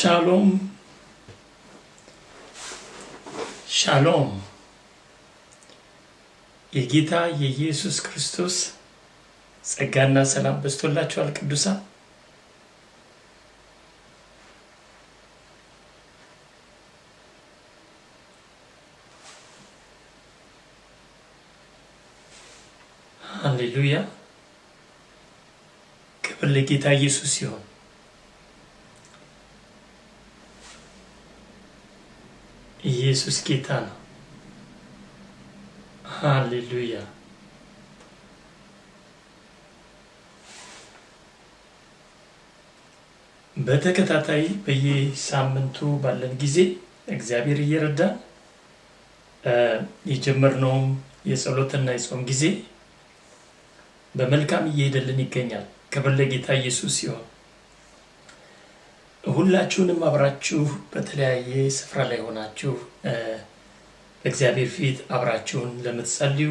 ሻሎም ሻሎም የጌታ የኢየሱስ ክርስቶስ ጸጋና ሰላም በስቶላችኋል ቅዱሳን። ሃሌሉያ ክብር ለጌታ ኢየሱስ ይሁን። ኢየሱስ ጌታ ነው። ሃሌሉያ በተከታታይ በየሳምንቱ ባለን ጊዜ እግዚአብሔር እየረዳን የጀመርነው የጸሎትና የጾም ጊዜ በመልካም እየሄደልን ይገኛል። ክብር ለጌታ ኢየሱስ ይሁን። ሁላችሁንም አብራችሁ በተለያየ ስፍራ ላይ ሆናችሁ በእግዚአብሔር ፊት አብራችሁን ለምትጸልዩ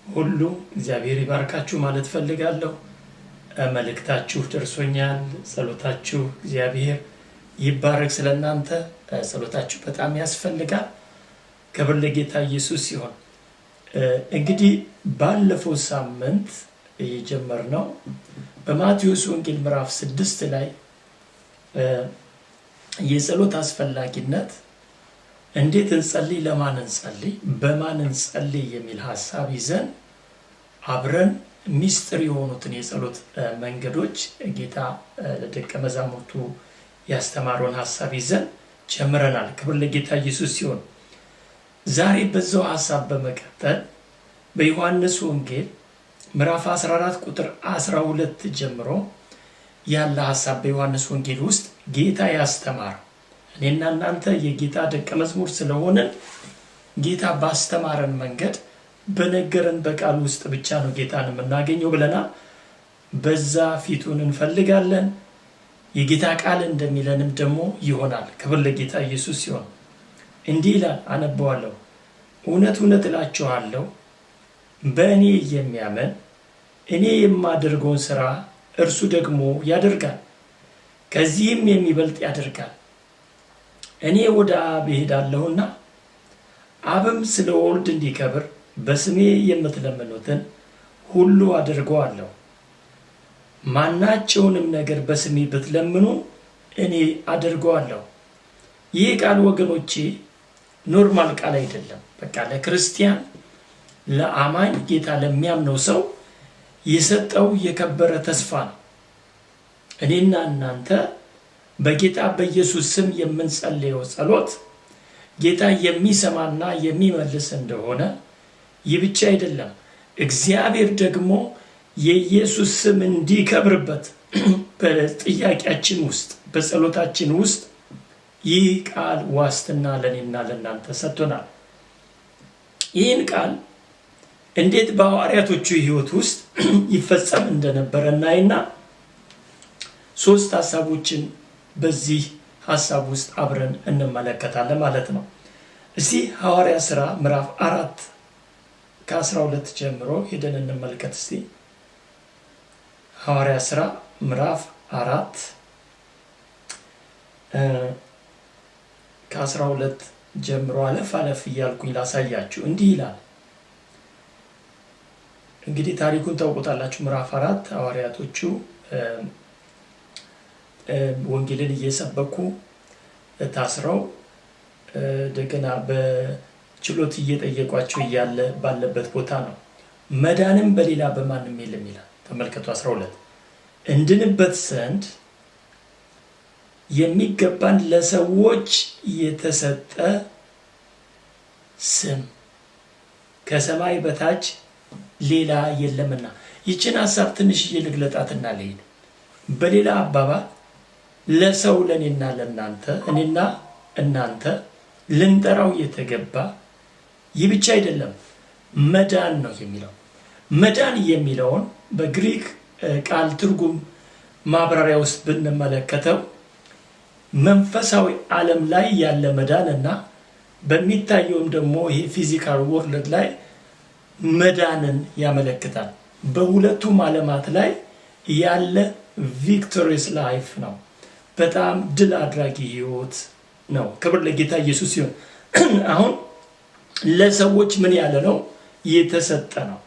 ሁሉ እግዚአብሔር ይባርካችሁ ማለት ፈልጋለሁ። መልእክታችሁ ደርሶኛል። ጸሎታችሁ እግዚአብሔር ይባረክ። ስለናንተ ጸሎታችሁ በጣም ያስፈልጋል። ክብር ለጌታ ኢየሱስ ይሁን። እንግዲህ ባለፈው ሳምንት የጀመርነው በማቴዎስ ወንጌል ምዕራፍ 6 ላይ የጸሎት አስፈላጊነት እንዴት እንጸልይ፣ ለማን እንጸልይ፣ በማን እንጸልይ የሚል ሐሳብ ይዘን አብረን ሚስጥር የሆኑትን የጸሎት መንገዶች ጌታ ለደቀ መዛሙርቱ ያስተማረውን ሐሳብ ይዘን ጀምረናል። ክብር ለጌታ ኢየሱስ ይሁን። ዛሬ በዛው ሐሳብ በመቀጠል በዮሐንስ ወንጌል ምዕራፍ 14 ቁጥር 12 ጀምሮ ያለ ሐሳብ በዮሐንስ ወንጌል ውስጥ ጌታ ያስተማር እኔና እናንተ የጌታ ደቀ መዝሙር ስለሆነ ጌታ ባስተማረን መንገድ በነገረን በቃል ውስጥ ብቻ ነው ጌታን የምናገኘው ብለናል። በዛ ፊቱን እንፈልጋለን። የጌታ ቃል እንደሚለንም ደግሞ ይሆናል። ክብር ለጌታ ኢየሱስ ይሁን። እንዲህ ይላል፣ አነበዋለሁ። እውነት እውነት እላችኋለሁ በእኔ የሚያምን እኔ የማደርገውን ሥራ እርሱ ደግሞ ያደርጋል፣ ከዚህም የሚበልጥ ያደርጋል። እኔ ወደ አብ እሄዳለሁና አብም ስለ ወልድ እንዲከብር በስሜ የምትለምኑትን ሁሉ አደርገዋለሁ። ማናቸውንም ነገር በስሜ ብትለምኑ እኔ አደርገዋለሁ። ይህ ቃል ወገኖቼ ኖርማል ቃል አይደለም። በቃ ለክርስቲያን ለአማኝ ጌታ ለሚያምነው ሰው የሰጠው የከበረ ተስፋ ነው። እኔና እናንተ በጌታ በኢየሱስ ስም የምንጸልየው ጸሎት ጌታ የሚሰማና የሚመልስ እንደሆነ ይህ ብቻ አይደለም፣ እግዚአብሔር ደግሞ የኢየሱስ ስም እንዲከብርበት በጥያቄያችን ውስጥ በጸሎታችን ውስጥ ይህ ቃል ዋስትና ለኔና ለናንተ ሰጥቶናል። ይህን ቃል እንዴት በሐዋርያቶቹ ሕይወት ውስጥ ይፈጸም እንደነበረ እናይና ሶስት ሐሳቦችን በዚህ ሐሳብ ውስጥ አብረን እንመለከታለን ማለት ነው። እስቲ ሐዋርያ ሥራ ምዕራፍ 4 ከ12 ጀምሮ ሄደን እንመልከት። እስቲ ሐዋርያ ሥራ ምዕራፍ 4 ከ12 ጀምሮ አለፍ አለፍ እያልኩኝ ላሳያችሁ። እንዲህ ይላል። እንግዲህ ታሪኩን ታውቁታላችሁ። ምዕራፍ 4 ሐዋርያቶቹ ወንጌልን እየሰበኩ ታስረው እንደገና በችሎት እየጠየቋቸው እያለ ባለበት ቦታ ነው። መዳንም በሌላ በማንም የለም ይላል። ተመልከቱ 12 እንድንበት ዘንድ የሚገባን ለሰዎች የተሰጠ ስም ከሰማይ በታች ሌላ የለምና። ይችን ሐሳብ ትንሽዬ ልግለጣትና ልሂድ። በሌላ አባባል ለሰው ለኔና ለናንተ እኔና እናንተ ልንጠራው የተገባ ይህ ብቻ አይደለም፣ መዳን ነው የሚለው። መዳን የሚለውን በግሪክ ቃል ትርጉም ማብራሪያ ውስጥ ብንመለከተው መንፈሳዊ ዓለም ላይ ያለ መዳንና በሚታየውም ደግሞ ይሄ ፊዚካል ወርልድ ላይ መዳንን ያመለክታል። በሁለቱም ዓለማት ላይ ያለ ቪክቶሪየስ ላይፍ ነው። በጣም ድል አድራጊ ህይወት ነው። ክብር ለጌታ ኢየሱስ ይሁን። አሁን ለሰዎች ምን ያለ ነው የተሰጠ ነው።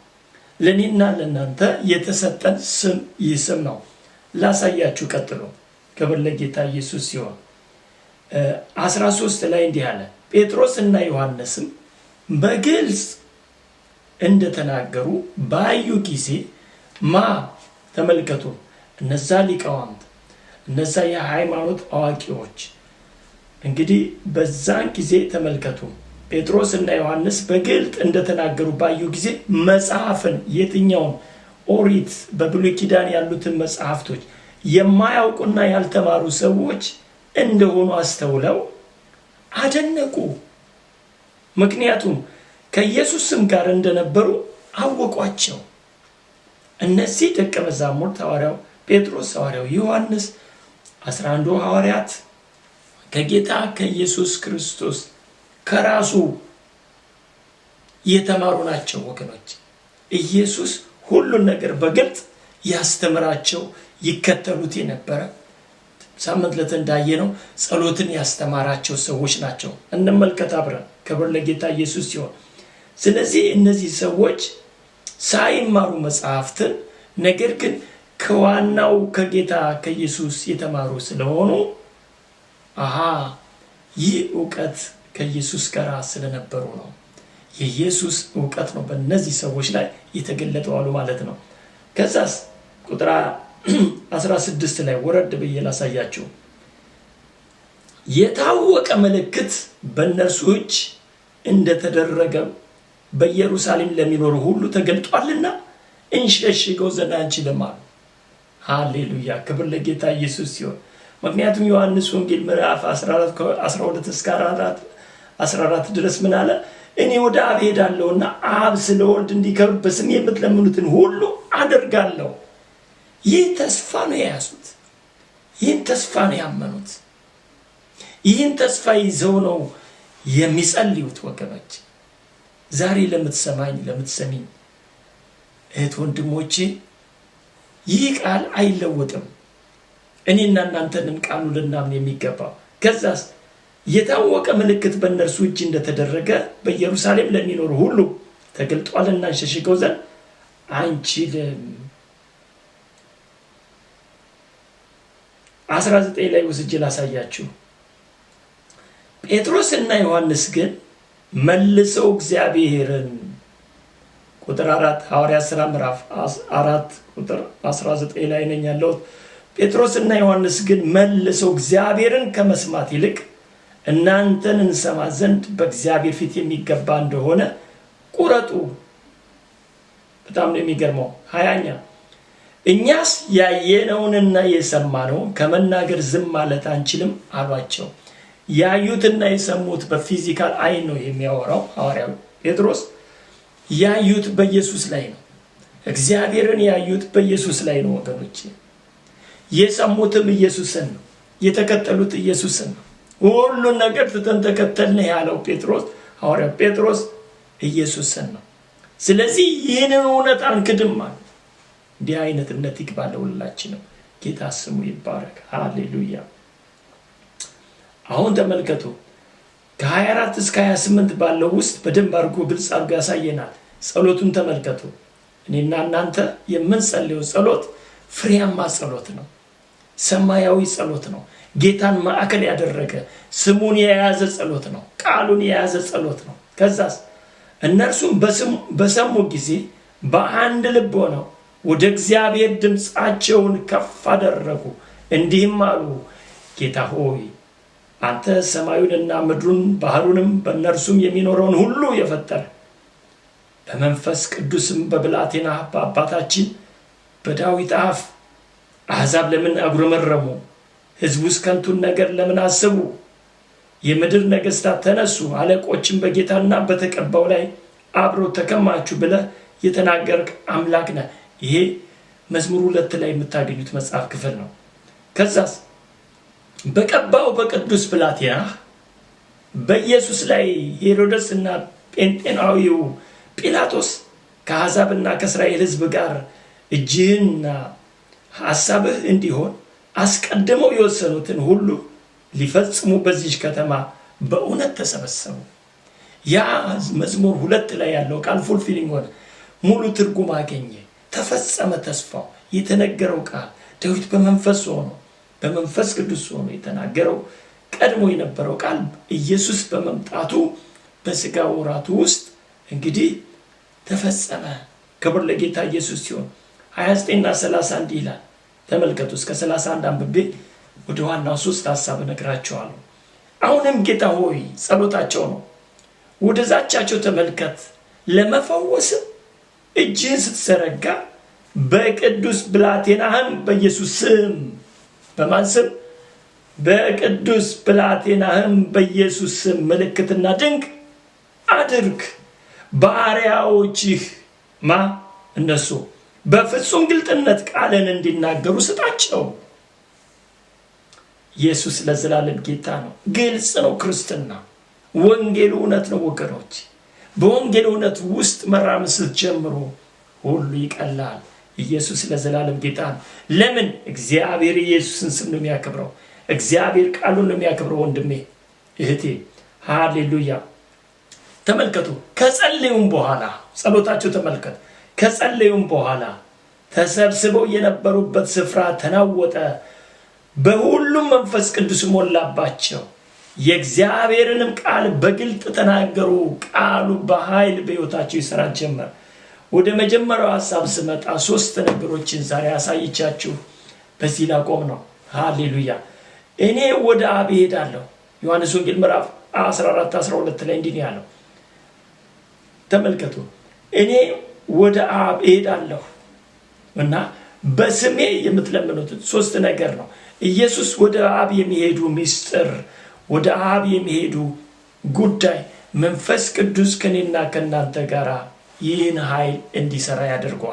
ለኔና ለናንተ የተሰጠን ስም ይህ ስም ነው። ላሳያችሁ ቀጥሎ። ክብር ለጌታ ኢየሱስ ይሁን። 13 ላይ እንዲህ አለ፣ ጴጥሮስና ዮሐንስም በግልጽ እንደተናገሩ ባዩ ጊዜ ተመልከቱ፣ እነዛ ሊቃውንት፣ እነዛ የሃይማኖት አዋቂዎች እንግዲህ በዛን ጊዜ ተመልከቱ፣ ጴጥሮስ እና ዮሐንስ በግልጥ እንደተናገሩ ባዩ ጊዜ መጽሐፍን፣ የትኛውን ኦሪት በብሉይ ኪዳን ያሉትን መጽሐፍቶች የማያውቁና ያልተማሩ ሰዎች እንደሆኑ አስተውለው አደነቁ። ምክንያቱም ከኢየሱስም ጋር እንደነበሩ አወቋቸው። እነዚህ ደቀ መዛሙርት ሐዋርያው ጴጥሮስ፣ ሐዋርያው ዮሐንስ፣ 11 ሐዋርያት ከጌታ ከኢየሱስ ክርስቶስ ከራሱ የተማሩ ናቸው። ወገኖች ኢየሱስ ሁሉን ነገር በግልጥ ያስተምራቸው ይከተሉት የነበረ ሳምንት ዕለት እንዳየነው ጸሎትን ያስተማራቸው ሰዎች ናቸው። እንመልከት አብረን። ክብር ለጌታ ኢየሱስ ይሁን። ስለዚህ እነዚህ ሰዎች ሳይማሩ መጽሐፍትን ነገር ግን ከዋናው ከጌታ ከኢየሱስ የተማሩ ስለሆኑ ይህ ዕውቀት ከኢየሱስ ጋር ስለነበሩ ነው። የኢየሱስ ዕውቀት ነው በእነዚህ ሰዎች ላይ የተገለጠው አሉ ማለት ነው። ከዛስ ቁጥር 16 ላይ ወረድ ብዬ ላሳያችሁ። የታወቀ ምልክት በእነርሱ እጅ እንደተደረገ በኢየሩሳሌም ለሚኖሩ ሁሉ ተገልጧልና እንሸሽገው ዘንድ አንችልም አሉ። ሃሌሉያ! ክብር ለጌታ ኢየሱስ ይሁን። ምክንያቱም ዮሐንስ ወንጌል ምዕራፍ 12 እስከ 14 ድረስ ምን አለ? እኔ ወደ አብ ሄዳለሁና አብ ስለ ወልድ እንዲከብር በስሜ የምትለምኑትን ሁሉ አደርጋለሁ። ይህ ተስፋ ነው የያዙት። ይህን ተስፋ ነው ያመኑት። ይህን ተስፋ ይዘው ነው የሚጸልዩት። ወገኖች ዛሬ ለምትሰማኝ ለምትሰሚኝ እህት ወንድሞቼ ይህ ቃል አይለወጥም። እኔና እናንተንም ቃሉ ልናምን የሚገባው። ከዛስ የታወቀ ምልክት በእነርሱ እጅ እንደተደረገ በኢየሩሳሌም ለሚኖሩ ሁሉ ተገልጧልና እንሸሽገው ዘንድ አንችልም። 19 ላይ ወስጄ ላሳያችሁ። ጴጥሮስ እና ዮሐንስ ግን መልሰው እግዚአብሔርን ቁጥር 4 ሐዋርያት ሥራ ምዕራፍ 4 ቁጥር 19 ላይ ነኝ ያለሁት። ጴጥሮስ እና ዮሐንስ ግን መልሰው እግዚአብሔርን ከመስማት ይልቅ እናንተን እንሰማ ዘንድ በእግዚአብሔር ፊት የሚገባ እንደሆነ ቁረጡ። በጣም ነው የሚገርመው። 20ኛ እኛስ ያየነውንና የሰማነውን ከመናገር ዝም ማለት አንችልም አሏቸው። ያዩትና የሰሙት በፊዚካል አይን ነው የሚያወራው ሐዋርያው ጴጥሮስ። ያዩት በኢየሱስ ላይ ነው። እግዚአብሔርን ያዩት በኢየሱስ ላይ ነው ወገኖች። የሰሙትም ኢየሱስን ነው። የተከተሉት ኢየሱስን ነው። ሁሉን ነገር ትተን ተከተልን ያለው ጴጥሮስ፣ ሐዋርያው ጴጥሮስ ኢየሱስን ነው። ስለዚህ ይህንን እውነት አንክድም ማለት እንዲህ አይነት እምነት ይግባል ሁላችንም። ጌታ ስሙ ይባረክ። ሃሌሉያ! አሁን ተመልከቱ ከ24 እስከ 28 ባለው ውስጥ በደንብ አድርጎ ግልጽ አድርጎ ያሳየናል። ጸሎቱን ተመልከቱ። እኔና እናንተ የምንጸልየው ጸሎት ፍሬያማ ጸሎት ነው። ሰማያዊ ጸሎት ነው። ጌታን ማዕከል ያደረገ ስሙን የያዘ ጸሎት ነው። ቃሉን የያዘ ጸሎት ነው። ከዛስ እነርሱም በሰሙ ጊዜ በአንድ ልብ ሆነው ወደ እግዚአብሔር ድምፃቸውን ከፍ አደረጉ፣ እንዲህም አሉ፣ ጌታ ሆይ አንተ ሰማዩንና ምድሩን ባህሩንም በእነርሱም የሚኖረውን ሁሉ የፈጠረ በመንፈስ ቅዱስም በብላቴና በአባታችን በዳዊት አፍ አሕዛብ ለምን አጉረመረሙ? ሕዝቡስ ከንቱን ነገር ለምን አሰቡ? የምድር ነገሥታት ተነሱ፣ አለቆችም በጌታና በተቀባው ላይ አብረው ተከማቹ ብለህ የተናገርክ አምላክ ነህ። ይሄ መዝሙር 2 ላይ የምታገኙት መጽሐፍ ክፍል ነው። ከዛስ በቀባው በቅዱስ ብላቴና በኢየሱስ ላይ ሄሮድስ እና ጴንጤናዊው ጲላጦስ ከአሕዛብና ከእስራኤል ሕዝብ ጋር እጅህና ሐሳብህ እንዲሆን አስቀድመው የወሰኑትን ሁሉ ሊፈጽሙ በዚህ ከተማ በእውነት ተሰበሰቡ። ያ መዝሙር 2 ላይ ያለው ቃል ፉልፊሊንግ ሆነ፣ ሙሉ ትርጉም አገኘ፣ ተፈጸመ ተስፋው። የተነገረው ቃል ዳዊት በመንፈስ ቅዱስ ሆኖ የተናገረው ቀድሞ የነበረው ቃል ኢየሱስ በመምጣቱ በስጋ ወራቱ ውስጥ እንግዲህ ተፈጸመ። ክብር ለጌታ ኢየሱስ ሲሆን 29 እና 30 እንዲህ ይላል። ተመልከቱ። እስከ 31 አንብቤ ወደ ዋናው 3 ሐሳብ እነግራቸዋለሁ። አሁንም ጌታ ሆይ፣ ጸሎታቸው ነው፣ ወደ ዛቻቸው ተመልከት፣ ለመፈወስም እጅህን ስትዘረጋ በቅዱስ ብላቴናህም በኢየሱስ ስም፣ በማን ስም? በቅዱስ ብላቴናህም በኢየሱስ ስም ምልክትና ድንቅ አድርግ። ባሪያዎችህ እነሱ በፍጹም ግልጥነት ቃልን እንዲናገሩ ስጣቸው። ኢየሱስ ለዘላለም ጌታ ነው። ግልጽ ነው ክርስትና። ወንጌል እውነት ነው ወገኖች። በወንጌል እውነት ውስጥ መራመድ ስትጀምሩ ሁሉ ይቀላል። ኢየሱስ ለዘላለም ጌታ ነው። ለምን? እግዚአብሔር ኢየሱስን ስም ነው የሚያከብረው። እግዚአብሔር ቃሉን ነው የሚያከብረው። ወንድሜ እህቴ፣ ሃሌሉያ። ተመልከቱ። ከጸለዩም በኋላ ጸሎታቸው ተመልከት። ከጸለዩም በኋላ ተሰብስበው የነበሩበት ስፍራ ተናወጠ፣ በሁሉም መንፈስ ቅዱስ ሞላባቸው፣ የእግዚአብሔርንም ቃል በግልጥ ተናገሩ። ቃሉ በኃይል በሕይወታቸው ይሰራ ጀመር። ወደ መጀመሪያው ሐሳብ ስመጣ 3 ነገሮችን ዛሬ አሳይቻችሁ በዚህ ላቆም ነው። ሃሌሉያ። እኔ ወደ አብ እሄዳለሁ። ዮሐንስ ወንጌል ምዕራፍ 14:12 ላይ እንዲህ ያለው ተመልከቱ። እኔ ወደ አብ እሄዳለሁ እና በስሜ የምትለምኑት 3 ነገር ነው። ኢየሱስ ወደ አብ የሚሄዱ ምስጢር፣ ወደ አብ የሚሄዱ ጉዳይ መንፈስ ቅዱስ ከኔና ከናንተ ጋር ይህን ኃይል እንዲሰራ ያደርገዋል።